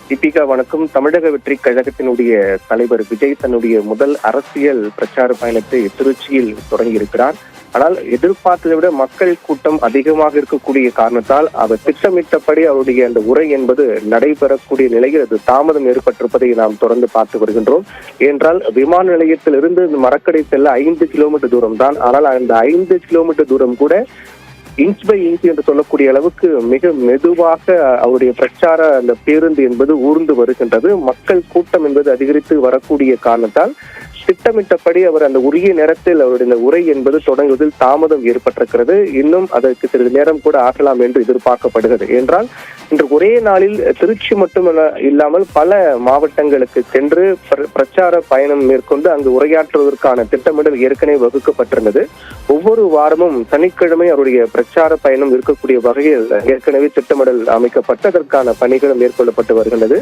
தீபிகா வணக்கம். தமிழக வெற்றி கழகத்தினுடைய தலைவர் விஜய் தன்னுடைய முதல் அரசியல் பிரச்சார பயணத்தை திருச்சியில் தொடங்கியிருக்கிறார். ஆனால் எதிர்பார்த்ததை விட மக்கள் கூட்டம் அதிகமாக இருக்கக்கூடிய காரணத்தால் அவர் திட்டமிட்டபடி அவருடைய அந்த உரை என்பது நடைபெறக்கூடிய நிலையில் அது தாமதம் ஏற்பட்டிருப்பதை நாம் தொடர்ந்து பார்த்து வருகின்றோம். ஏனென்றால் விமான நிலையத்திலிருந்து மரக்கடை செல்ல 5 கிலோமீட்டர் தூரம் தான். ஆனால் அந்த 5 கிலோமீட்டர் தூரம் கூட இன்ச் பை இன்ச் என்று சொல்லக்கூடிய அளவுக்கு மிக மெதுவாக அவருடைய பிரச்சார அந்த பேருந்து என்பது ஊர்ந்து வருகின்றது. மக்கள் கூட்டம் என்பது அதிகரித்து வரக்கூடிய காரணத்தால் திட்டமிட்டபடி அவர் அந்த உரிய நேரத்தில் அவருடைய உரை என்பது தொடங்குவதில் தாமதம் ஏற்பட்டிருக்கிறது. இன்னும் அதற்கு சிறிது நேரம் கூட ஆகலாம் என்று எதிர்பார்க்கப்படுகிறது. என்றால் இன்று ஒரே நாளில் திருச்சி மட்டுமல்ல இல்லாமல் பல மாவட்டங்களுக்கு சென்று பிரச்சார பயணம் மேற்கொண்டு அங்கு உரையாற்றுவதற்கான திட்டமிடல் ஏற்கனவே வகுக்கப்பட்டிருந்தது. ஒவ்வொரு வாரமும் சனிக்கிழமை அவருடைய பிரச்சார பயணம் இருக்கக்கூடிய வகையில் ஏற்கனவே திட்டமிடல் அமைக்கப்பட்டு அதற்கான பணிகளும் மேற்கொள்ளப்பட்டு வருகின்றது.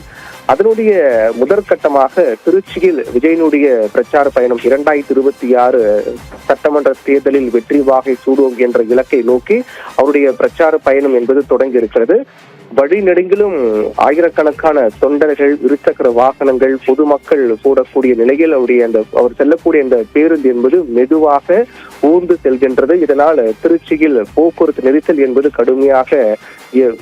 அதனுடைய முதற்கட்டமாக திருச்சியில் விஜயனுடைய பிரச்சார பயணம் 2026 சட்டமன்ற தேர்தலில் வெற்றி வாகை சூடுவோம் என்ற இலக்கை நோக்கி அவருடைய பிரச்சார பயணம் என்பது தொடங்கி இருக்கிறது. வழிநெடுங்கிலும் ஆயிரக்கணக்கான தொண்டர்கள், இருசக்கர வாகனங்கள், பொதுமக்கள் கூடக்கூடிய நிலையில் அவர் செல்லக்கூடிய அந்த பேருந்து என்பது மெதுவாக ஊர்ந்து செல்கின்றது. இதனால் திருச்சியில் போக்குவரத்து நெரிசல் என்பது கடுமையாக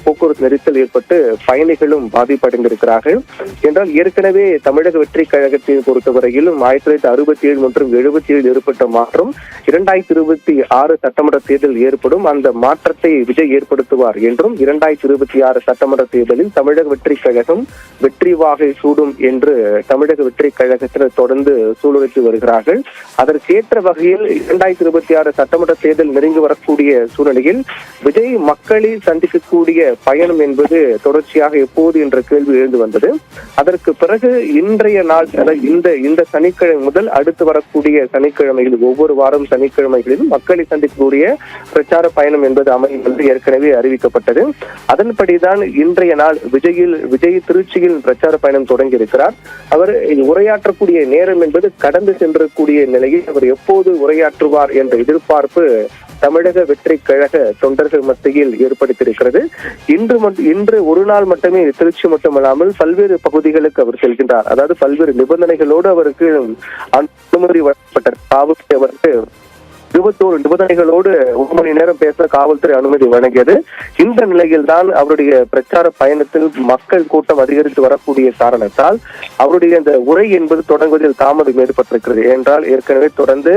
போக்குவரத்து நெரிசல் ஏற்பட்டு பயணிகளும் பாதிப்படைந்திருக்கிறார்கள். என்றால் ஏற்கனவே தமிழக வெற்றி கழகத்தை பொறுத்தவரையிலும் 1967 மற்றும் 77 ஏற்பட்ட மாற்றம் 2026 சட்டமன்ற தேர்தல் ஏற்படும். அந்த மாற்றத்தை விஜய் ஏற்படுத்துவார் என்றும் 2026 சட்டமன்ற தேர்தலில் தமிழக வெற்றி கழகம் வெற்றி வாகை சூடும் என்று தமிழக வெற்றி கழகத்தினர் தொடர்ந்து சூளுரைத்து வருகிறார்கள். அதற்கேற்ற வகையில் 2026 சட்டமன்ற தேர்தல் நெருங்கி வரக்கூடிய சூழ்நிலையில் விஜய் மக்களை சந்திக்கக்கூடிய பயணம் என்பது தொடர்ச்சியாக எப்போது என்ற கேள்வி எழுந்து வந்தது. அதற்கு பிறகு இன்றைய நாள் இந்த சனிக்கிழமை முதல் அடுத்து வரக்கூடிய சனிக்கிழமைகளில் ஒவ்வொரு வாரம் சனிக்கிழமைகளிலும் மக்களை சந்திக்கக்கூடிய பிரச்சார பயணம் என்பது அமையும் என்று ஏற்கனவே அறிவிக்கப்பட்டது. அதன்படிதான் இன்றைய நாள் விஜய் திருச்சியில் பிரச்சார பயணம் தொடங்கி இருக்கிறார். அவர் உரையாற்றக்கூடிய நேரம் என்பது கடந்து சென்றக்கூடிய நிலையில் அவர் எப்போது உரையாற்றுவார் என்ற எதிர்பார்ப்பு தமிழக வெற்றி கழக தொண்டர்கள் மத்தியில் ஏற்படுத்தியிருக்கிறது. இன்று ஒரு நாள் மட்டுமே திருச்சி மட்டுமல்லாமல் பல்வேறு பகுதிகளுக்கு அவர் செல்கின்றார். அதாவது பல்வேறு நிபந்தனைகளோடு அவருக்கு அனுமதி வழங்கப்பட்ட காவல்துறை அவருக்கு 21 நிபந்தனைகளோடு 1 மணி நேரம் பேச காவல்துறை அனுமதி வழங்கியது. இந்த நிலையில் தான் அவருடைய பிரச்சார பயணத்தில் மக்கள் கூட்டம் அதிகரித்து வரக்கூடிய காரணத்தால் அவருடைய இந்த உரை என்பது தொடங்குவதில் தாமதம் ஏற்பட்டிருக்கிறது. என்றால் ஏற்கனவே தொடர்ந்து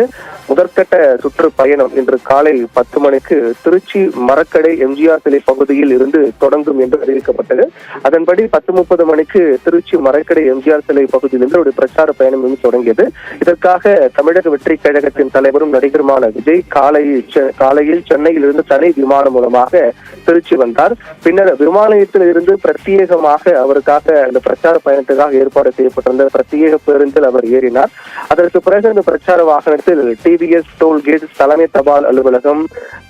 முதற்கட்ட சுற்றுப்பயணம் இன்று காலை 10 மணிக்கு திருச்சி மரக்கடை எம்ஜிஆர் சிலை பகுதியில் இருந்து தொடங்கும் என்று அறிவிக்கப்பட்டது. அதன்படி 10:30 மணிக்கு திருச்சி மரக்கடை எம்ஜிஆர் சிலை பகுதியிலிருந்து அவருடைய பிரச்சார பயணம் தொடங்கியது. இதற்காக தமிழக வெற்றி கழகத்தின் தலைவரும் நடிகருமான விஜய் காலையில் சென்னையில் இருந்து தனி விமானம் மூலமாக திருச்சி வந்தார். பின்னர் விமான நிலையத்தில் இருந்து பிரத்யேகமாக அவருக்காக அந்த பிரச்சார பயணத்துக்காக ஏற்பாடு செய்யப்பட்டிருந்த பிரத்யேக பேருந்தில் அவர் ஏறினார். அதற்கு பிறகு அந்த பிரச்சார வாகனத்தில் டிவிஎஸ் டோல்கேட், தலைமை தபால் அலுவலகம்,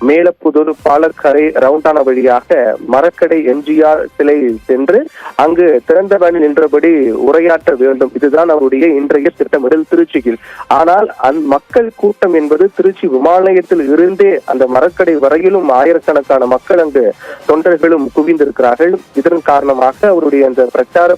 மேலப்புதூர், பாலக்கரை, ரவுண்டானா வழியாக மரக்கடை எம்ஜிஆர் சிலை சென்று அங்கு திறந்த வழியில் நின்றபடி உரையாற்ற வேண்டும். இதுதான் அவருடைய இன்றைய திட்டமிடல் திருச்சியில். ஆனால் மக்கள் கூட்டம் என்பது திருச்சி விமான நிலையத்தில் இருந்தே அந்த மரக்கடை வரையிலும் ஆயிரக்கணக்கான மக்கள் அங்கு தொண்டர்களும் குவிந்திருக்கிறார்கள். இதன் காரணமாக அவருடைய அந்த பிரச்சார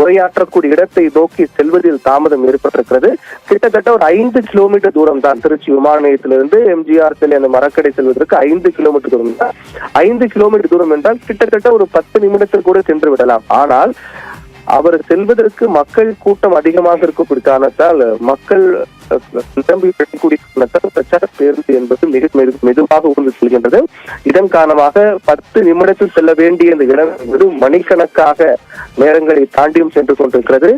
உரையாற்றக்கூடிய இடத்தை நோக்கி செல்வதில் தாமதம் ஏற்பட்டிருக்கிறது. கிட்டத்தட்ட ஒரு 5 கிலோமீட்டர் தூரம் தான் திருச்சி விமான நிலையத்திலிருந்து எம்ஜிஆர் சிலை அந்த மரக்கடை செல்வதற்கு 5 கிலோமீட்டர் தூரம் தான். 5 கிலோமீட்டர் தூரம் என்றால் கிட்டத்தட்ட ஒரு 10 நிமிடத்தில் கூட சென்று விடலாம். ஆனால் அவர் செல்வதற்கு மக்கள் கூட்டம் அதிகமாக இருக்கக்கூடிய காரணத்தால் மக்கள் பிரச்சார பேருந்து என்பது மிக மெதுவாக ஊர்ந்து செல்கின்றது. இதன் காரணமாக 10 நிமிடத்தில் செல்ல வேண்டிய இந்த இடம் என்பது மணிக்கணக்காக நேரங்களை தாண்டியும் சென்று கொண்டிருக்கிறது.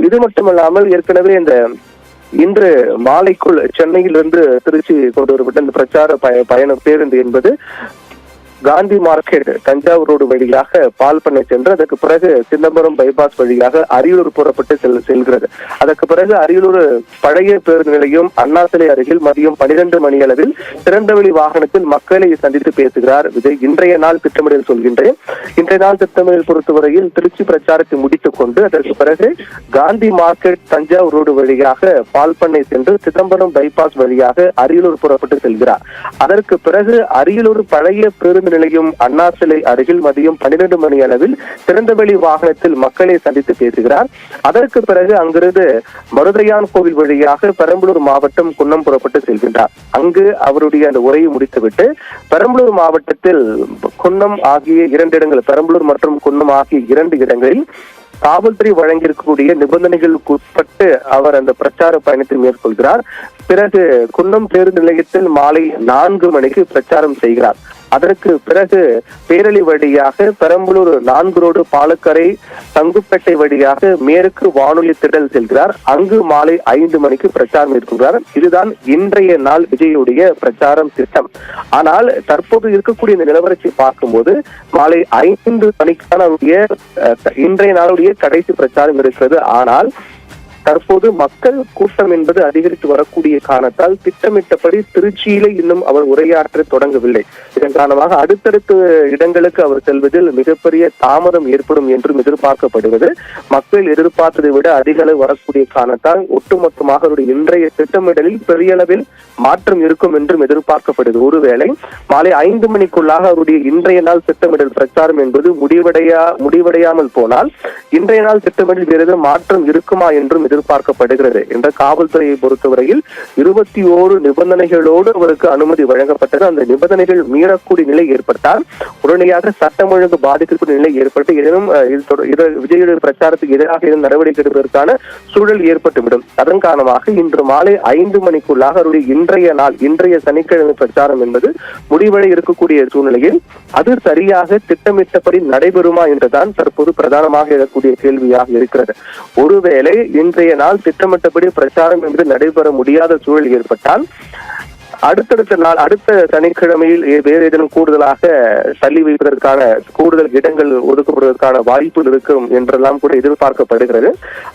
இது மட்டுமல்லாமல் ஏற்கனவே இன்று மாலைக்குள் சென்னையிலிருந்து திருச்சி கொண்டு வரப்பட்ட இந்த பிரச்சார பயண பேருந்து என்பது காந்தி மார்க்கெட் தஞ்சாவூர் ரோடு வழியாக பால்பண்ணை சென்று அதற்கு பிறகு சிதம்பரம் பைபாஸ் வழியாக அரியலூர் புறப்பட்டு செல்கிறது. அதற்கு பிறகு அரியலூர் பழைய பேருந்து நிலையம் அண்ணா சிலை அருகில் மதியம் 12 மணி அளவில் திறந்தவெளி வாகனத்தில் மக்களை சந்தித்து பேசுகிறார் விஜய். இன்றைய நாள் திட்டமிடல் சொல்கின்றேன். இன்றைய நாள் திட்டமிடல் பொறுத்தவரையில் திருச்சி பிரச்சாரத்தை முடித்துக் கொண்டு அதற்கு பிறகு காந்தி மார்க்கெட் தஞ்சாவூர் ரோடு வழியாக பால்பண்ணை சென்று சிதம்பரம் பைபாஸ் வழியாக அரியலூர் புறப்பட்டு செல்கிறார். அதற்கு பிறகு அரியலூர் பழைய பேருந்து நிலையம் அண்ணா சிலை அருகில் மதியம் 12 மணி அளவில் திறந்தவெளி வாகனத்தில் மக்களை சந்தித்து பேசுகிறார். அதற்கு பிறகு அங்கிருந்து மருதையான் கோவில் வழியாக பெரம்பலூர் மாவட்டம் குன்னம் புறப்பட்டு செல்கின்றார். அங்கு அவருடைய அந்த உரையை முடித்துவிட்டு பெரம்பலூர் மாவட்டத்தில் குன்னம் ஆகிய 2 இடங்கள், பெரம்பலூர் மற்றும் குன்னம் ஆகிய 2 இடங்களில் காவல்துறை வழங்கியிருக்கக்கூடிய நிபந்தனைகளுக்கு உட்பட்டு அவர் அந்த பிரச்சார பயணத்தை மேற்கொள்கிறார். பிறகு குன்னம் பேருந்து நிலையத்தில் மாலை 4 மணிக்கு பிரச்சாரம் செய்கிறார். அதற்கு பிறகு பேரளி வழியாக பெரம்பலூர் 4 ரோடு பாலக்கரை தங்குப்பேட்டை வழியாக மேற்கு வானொலி திடல் செல்கிறார். அங்கு மாலை 5 மணிக்கு பிரச்சாரம் மேற்கொள்கிறார். இதுதான் இன்றைய நாள் விஜயுடைய பிரச்சாரம் திட்டம். ஆனால் தற்போது இருக்கக்கூடிய இந்த நிலவரத்தை பார்க்கும்போது மாலை 5 மணிக்கான இன்றைய நாளுடைய கடைசி பிரச்சாரம் இருக்கிறது. ஆனால் தற்போது மக்கள் கூட்டம் என்பது அதிகரித்து வரக்கூடிய காரணத்தால் திட்டமிட்டபடி திருச்சியிலே இன்னும் அவர் உரையாற்ற தொடங்கவில்லை. இதன் காரணமாக அடுத்தடுத்த இடங்களுக்கு அவர் செல்வதில் மிகப்பெரிய தாமதம் ஏற்படும் என்றும் எதிர்பார்க்கப்படுவது. மக்கள் எதிர்பார்த்ததை விட அதிக அளவு வரக்கூடிய காரணத்தால் ஒட்டுமொத்தமாக அவருடைய இன்றைய திட்டமிடலில் பெரிய அளவில் மாற்றம் இருக்கும் என்றும் எதிர்பார்க்கப்படுது. ஒருவேளை மாலை 5 மணிக்குள்ளாக அவருடைய இன்றைய நாள் திட்டமிடல் பிரச்சாரம் என்பது முடிவடையாமல் போனால் இன்றைய நாள் திட்டமிடல் வேறு மாற்றம் இருக்குமா என்றும் எதிர்பார்க்கப்படுகிறது. என்ற காவல்துறையை பொறுத்தவரையில் 21 நிபந்தனைகளோடு அவருக்கு அனுமதி வழங்கப்பட்டது. அந்த நிபந்தனைகள் மீறக்கூடிய நிலை ஏற்பட்டால் உடனடியாக சட்டம் ஒழுங்கு பாதிக்கக்கூடிய நிலை ஏற்பட்டு ஏதேனும் விஜயுடைய பிரச்சாரத்துக்கு எதிராக நடவடிக்கை எடுப்பதற்கான சூழல் ஏற்பட்டுவிடும். அதன் காரணமாக இன்று மாலை 5 மணிக்குள்ளாக அவருடைய இன்றைய சனிக்கிழமை பிரச்சாரம் என்பது முடிவடை இருக்கக்கூடிய சூழ்நிலையில் அது சரியாக திட்டமிட்டபடி நடைபெறுமா என்றுதான் தற்போது பிரதானமாக எழக்கூடிய கேள்வியாக இருக்கிறது. ஒருவேளை இன்றைய நாள் திட்டமிட்டபடி பிரச்சாரம் என்பது நடைபெற முடியாத சூழல் ஏற்பட்டால் அடுத்த சனிக்கிழமையில் வேறு ஏதேனும் கூடுதலாக தள்ளி வைப்பதற்கான கூடுதல் இடங்கள் ஒதுக்கப்படுவதற்கான வாய்ப்பு இருக்கும் என்றெல்லாம் கூட எதிர்பார்க்கப்படுகிறது.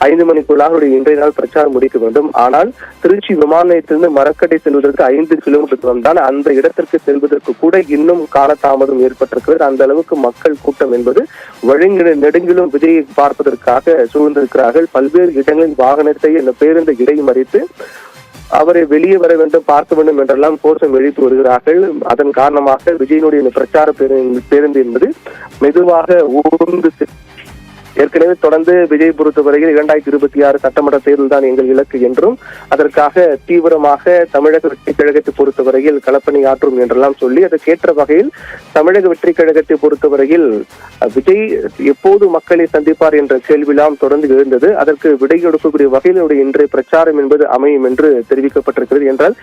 5 மணிக்குள்ளாக இன்றைய நாள் பிரச்சாரம் முடிக்க வேண்டும். ஆனால் திருச்சி விமான நிலையத்திலிருந்து மரக்கட்டை செல்வதற்கு 5 கிலோமீட்டர் தூரம் தான். அந்த இடத்திற்கு செல்வதற்கு கூட இன்னும் காலதாமதம் ஏற்பட்டிருக்கிறது. அந்த அளவுக்கு மக்கள் கூட்டம் என்பது நெடுங்கிலும் விஜயை பார்ப்பதற்காக சூழ்ந்திருக்கிறார்கள். பல்வேறு இடங்களில் வாகனத்தை இந்த பேருந்து இடைமறித்து அவரை வெளியே வர வேண்டும், பார்க்க வேண்டும் என்றெல்லாம் கோஷம் எழுப்பி வருகிறார்கள். அதன் காரணமாக விஜயனுடைய பிரச்சார பேருந்து என்பது மெதுவாக ஊர்ந்து ஏற்கனவே தொடர்ந்து விஜய் பொறுத்தவரையில் 2026 சட்டமன்ற தேர்தல் தான் எங்கள் இலக்கு என்றும் அதற்காக தீவிரமாக தமிழக வெற்றி கழகத்தை பொறுத்தவரையில் களப்பணி ஆற்றும் என்றெல்லாம் சொல்லி அதற்கேற்ற வகையில் தமிழக வெற்றி கழகத்தை பொறுத்தவரையில் விஜய் எப்போது மக்களை சந்திப்பார் என்ற கேள்வியெல்லாம் தொடர்ந்து எழுந்தது. அதற்கு விடை கொடுக்கக்கூடிய வகையில் இன்றைய பிரச்சாரம் என்பது அமையும் என்று தெரிவிக்கப்பட்டிருக்கிறது. என்றால்